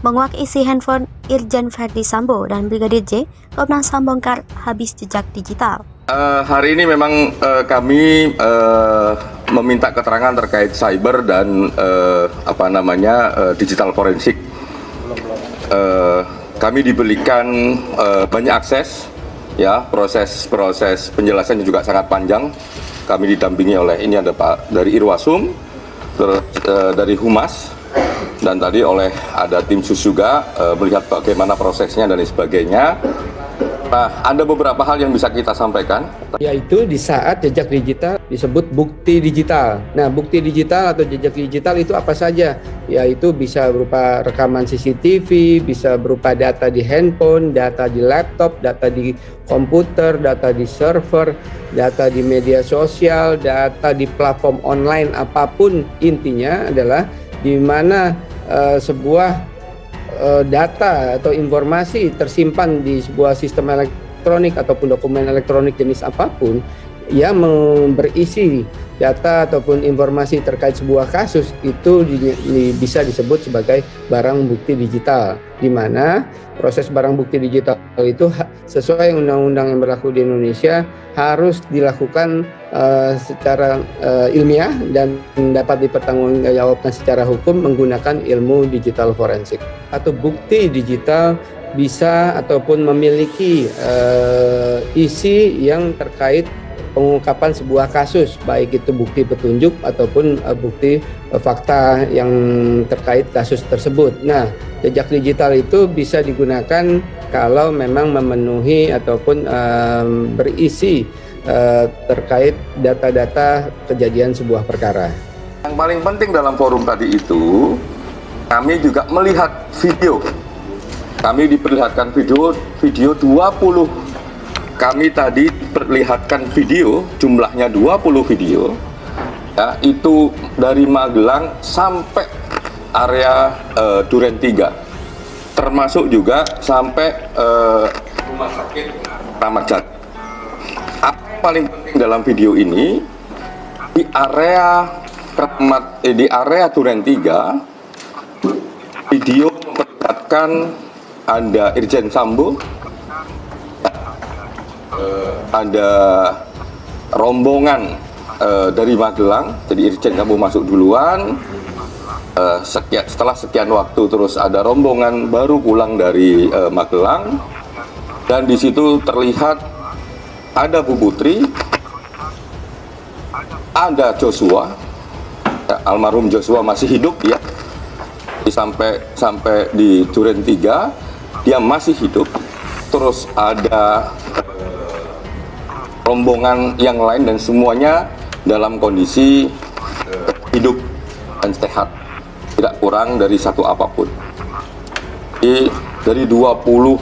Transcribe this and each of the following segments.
Menguak isi handphone Irjen Verdi Sambo dan Brigadir J, Komnas HAM bongkar habis jejak digital. Hari ini memang kami meminta keterangan terkait cyber dan digital forensik. Kami diberikan banyak akses, ya, proses penjelasan juga sangat panjang. Kami didampingi oleh ini ada Pak dari Irwasum, dari Humas, dan tadi ada tim sus juga melihat bagaimana prosesnya dan lain sebagainya. Nah, ada beberapa hal yang bisa kita sampaikan, yaitu di saat jejak digital disebut bukti digital. Nah, bukti digital atau jejak digital itu apa saja? Yaitu bisa berupa rekaman CCTV, bisa berupa data di handphone, data di laptop, data di komputer, data di server, data di media sosial, data di platform online, apapun. Intinya adalah di mana sebuah data atau informasi tersimpan di sebuah sistem elektronik ataupun dokumen elektronik jenis apapun yang berisi data ataupun informasi terkait sebuah kasus, itu bisa disebut sebagai barang bukti digital, di mana proses barang bukti digital itu sesuai undang-undang yang berlaku di Indonesia harus dilakukan secara ilmiah dan dapat dipertanggungjawabkan secara hukum menggunakan ilmu digital forensik. Atau bukti digital bisa ataupun memiliki isi yang terkait pengungkapan sebuah kasus, baik itu bukti petunjuk ataupun bukti fakta yang terkait kasus tersebut. Nah, jejak digital itu bisa digunakan kalau memang memenuhi ataupun berisi terkait data-data kejadian sebuah perkara. Yang paling penting dalam forum tadi itu, kami juga melihat video. Kami diperlihatkan video 20. Kami tadi perlihatkan video, jumlahnya 20 video, ya, itu dari Magelang sampai area Duren 3, termasuk juga sampai rumah sakit Ramat Jati. Apa yang paling penting dalam video ini, di area Duren 3, video memperlihatkan ada Irjen Sambo, ada rombongan dari Magelang, jadi Irjen Sambo masuk duluan, setelah sekian waktu terus ada rombongan baru pulang dari Magelang, dan di situ terlihat ada Bu Putri, ada Joshua, ya, almarhum Joshua masih hidup, ya, sampai di Duren 3 dia masih hidup. Terus ada rombongan yang lain dan semuanya dalam kondisi hidup dan sehat, tidak kurang dari satu apapun. Jadi dari 20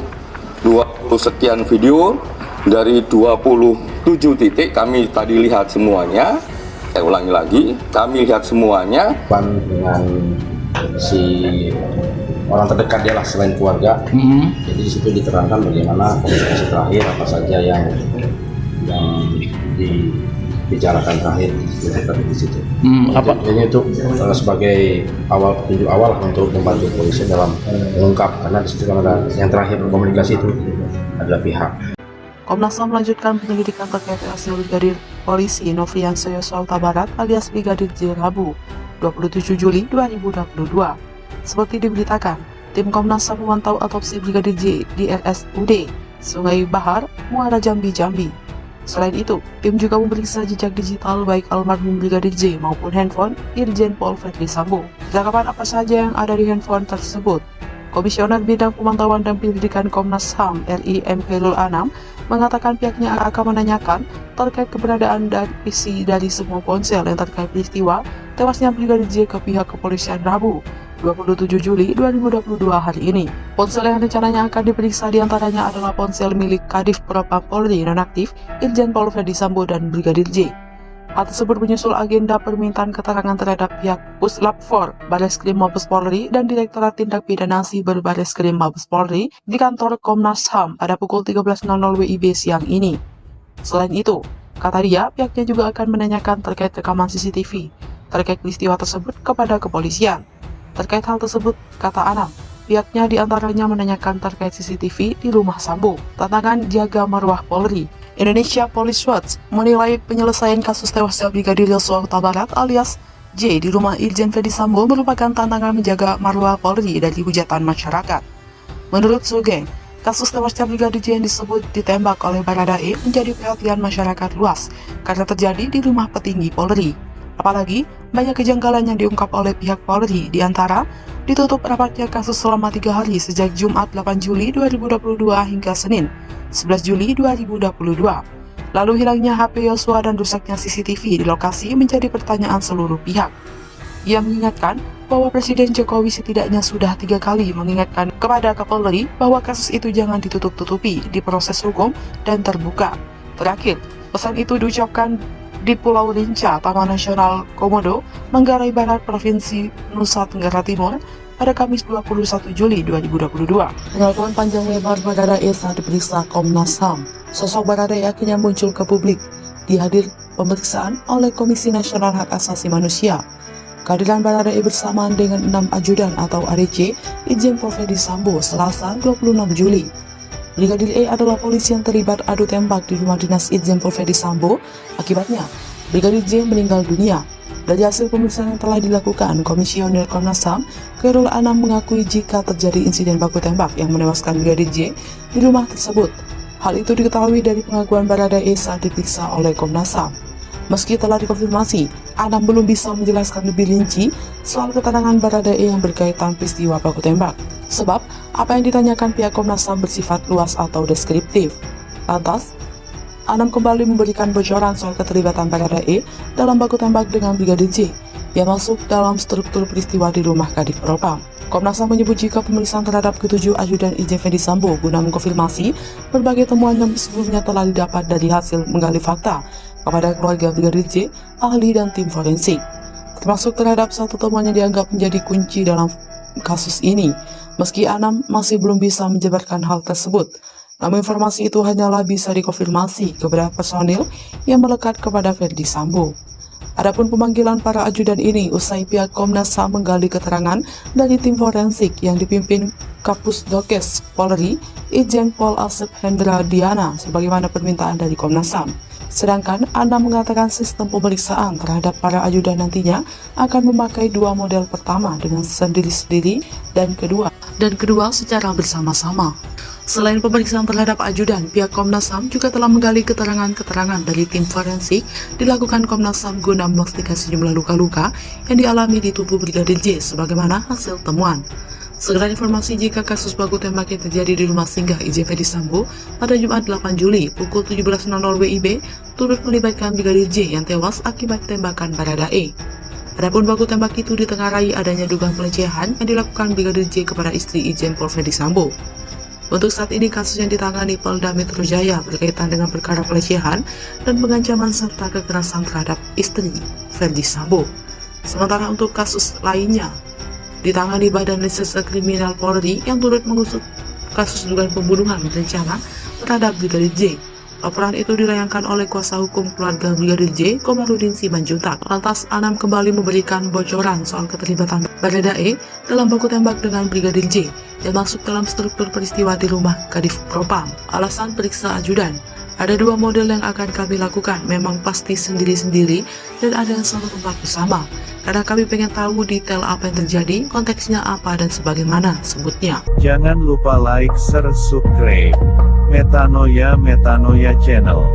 sekian video, dari 27 titik kami tadi lihat semuanya. Saya ulangi lagi, kami lihat semuanya dengan si orang terdekat dia lah selain keluarga. Jadi disitu diterangkan bagaimana komunikasi terakhir apa saja yang dibicarakan terakhir di situ. Ini itu sebagai petunjuk awal untuk membantu polisi dalam mengungkap, karena di situ kan ada yang terakhir berkomunikasi itu adalah pihak. Komnas HAM melanjutkan penyelidikan terkait hasil Brigadir Polisi Nofriansah Yosua Huta Barat alias Brigadir J Rabu 27 Juli 2022. Seperti diberitakan, tim Komnas HAM memantau otopsi Brigadir J di RSUD Sungai Bahar, Muara Jambi, Jambi. Selain itu, tim juga memeriksa jejak digital baik almarhum Brigadir J maupun handphone Irjen Pol Verdi Sambo. Rekaman apa saja yang ada di handphone tersebut? Komisioner Bidang Pemantauan dan Penyelidikan Komnas HAM RI M. Khairul Anam mengatakan pihaknya akan menanyakan terkait keberadaan dan isi dari semua ponsel yang terkait peristiwa tewasnya Brigadir J ke pihak kepolisian Rabu 27 Juli 2022 hari ini. Ponsel yang rencananya akan diperiksa diantaranya adalah ponsel milik Kadif Propam Polri nonaktif Irjen Pol Verdi Sambo dan Brigadir J. Hal tersebut menyusul agenda permintaan keterangan terhadap pihak Puslap 4 Bareskrim Mabes Polri dan Direktorat Tindak Pidana Siber Bareskrim Mabes Polri di kantor Komnas HAM pada pukul 13.00 WIB siang ini. Selain itu, kata dia, pihaknya juga akan menanyakan terkait rekaman CCTV terkait peristiwa tersebut kepada kepolisian. Terkait hal tersebut, kata Anam, Pihaknya diantaranya menanyakan terkait CCTV di rumah Sambo, tantangan jaga marwah Polri. Indonesia Police Watch menilai penyelesaian kasus tewasnya Brigadir Yosua Huta Barat alias J di rumah Irjen Verdi Sambo merupakan tantangan menjaga marwah Polri dari hujatan masyarakat. Menurut Sugeng, kasus tewasnya Brigadir J yang disebut ditembak oleh Baradae menjadi perhatian masyarakat luas karena terjadi di rumah petinggi Polri. Apalagi banyak kejanggalan yang diungkap oleh pihak Polri, diantara ditutup rapatnya kasus selama 3 hari sejak Jumat 8 Juli 2022 hingga Senin 11 Juli 2022. Lalu hilangnya HP Yosua dan rusaknya CCTV di lokasi menjadi pertanyaan seluruh pihak. Ia mengingatkan bahwa Presiden Jokowi setidaknya sudah 3 kali mengingatkan kepada Kapolri bahwa kasus itu jangan ditutup-tutupi, diproses hukum dan terbuka. Terakhir, pesan itu diucapkan di Pulau Rinca, Taman Nasional Komodo, Manggarai Barat, Provinsi Nusa Tenggara Timur, pada Kamis 21 Juli 2022. Pengakuan panjang lebar Baradae saat diperiksa Komnas HAM. Sosok Baradae akhirnya muncul ke publik, dihadir pemeriksaan oleh Komisi Nasional Hak Asasi Manusia. Kehadiran Baradae bersamaan dengan 6 ajudan atau ADC Irjen Pol Verdi Sambo Selasa 26 Juli. Brigadir E adalah polisi yang terlibat adu tembak di rumah dinas Irjen Pol Verdi Sambo. Akibatnya, Brigadir J meninggal dunia. Dari hasil pemeriksaan yang telah dilakukan, Komisioner Komnas HAM Khairul Anam mengakui jika terjadi insiden baku tembak yang menewaskan Brigadir J di rumah tersebut. Hal itu diketahui dari pengakuan Baradae saat diperiksa oleh Komnas HAM. Meski telah dikonfirmasi, Anam belum bisa menjelaskan lebih rinci soal keterangan Baradae yang berkaitan peristiwa baku tembak. Sebab, apa yang ditanyakan pihak Komnas HAM bersifat luas atau deskriptif. Lantas, Anam kembali memberikan bocoran soal keterlibatan Baradae dalam baku tembak dengan Brigadir J yang masuk dalam struktur peristiwa di rumah Kadif Propam. Komnas HAM menyebut jika pemeriksaan terhadap ke-7 ajudan Irjen Verdi Sambo guna mengkonfirmasi berbagai temuan yang sebelumnya telah didapat dari hasil menggali fakta kepada keluarga Brigadir J, ahli dan tim forensik. Termasuk terhadap satu temuan yang dianggap menjadi kunci dalam kasus ini. Meski Anam masih belum bisa menjabarkan hal tersebut, namun informasi itu hanyalah bisa dikonfirmasi kepada personil yang melekat kepada Verdi Sambo. Adapun pemanggilan para ajudan ini usai pihak Komnas HAM menggali keterangan dari tim forensik yang dipimpin Kapus Dokes Polri, Irjen Pol Asep Hendra Diana, sebagaimana permintaan dari Komnas HAM. Sedangkan Anam mengatakan sistem pemeriksaan terhadap para ajudan nantinya akan memakai 2 model, pertama dengan sendiri-sendiri dan kedua secara bersama-sama. Selain pemeriksaan terhadap ajudan, pihak Komnas HAM juga telah menggali keterangan-keterangan dari tim forensik dilakukan Komnas HAM guna memastikan sejumlah luka-luka yang dialami di tubuh Brigadir J sebagaimana hasil temuan. Segera informasi jika kasus baku tembak yang terjadi di rumah singgah Irjen Verdi Sambo pada Jumat 8 Juli pukul 17.00 WIB turut melibatkan Brigadir J yang tewas akibat tembakan Baradae. Adapun baku tembak itu ditengarai adanya dugaan pelecehan yang dilakukan Brigadir J kepada istri Irjen Pol Verdi Sambo. Untuk saat ini kasus yang ditangani Polda Metro Jaya berkaitan dengan perkara pelecehan dan pengancaman serta kekerasan terhadap istri Verdi Sambo. Sementara untuk kasus lainnya ditangani Badan Reserse Kriminal Polri yang turut mengusut kasus dugaan pembunuhan berencana terhadap Brigadir J. Laporan itu dilayangkan oleh kuasa hukum keluarga Brigadir J, Komarudin Simanjuntak. Lantas Anam kembali memberikan bocoran soal keterlibatan Baradae dalam baku tembak dengan Brigadir J yang masuk dalam struktur peristiwa di rumah Kadif Propam. Alasan periksa ajudan, ada 2 model yang akan kami lakukan, memang pasti sendiri-sendiri dan ada yang satu tempat bersama. Karena kami pengen tahu detail apa yang terjadi, konteksnya apa dan sebagaimana sebutnya. Jangan lupa like, share, subscribe Metanoia Channel.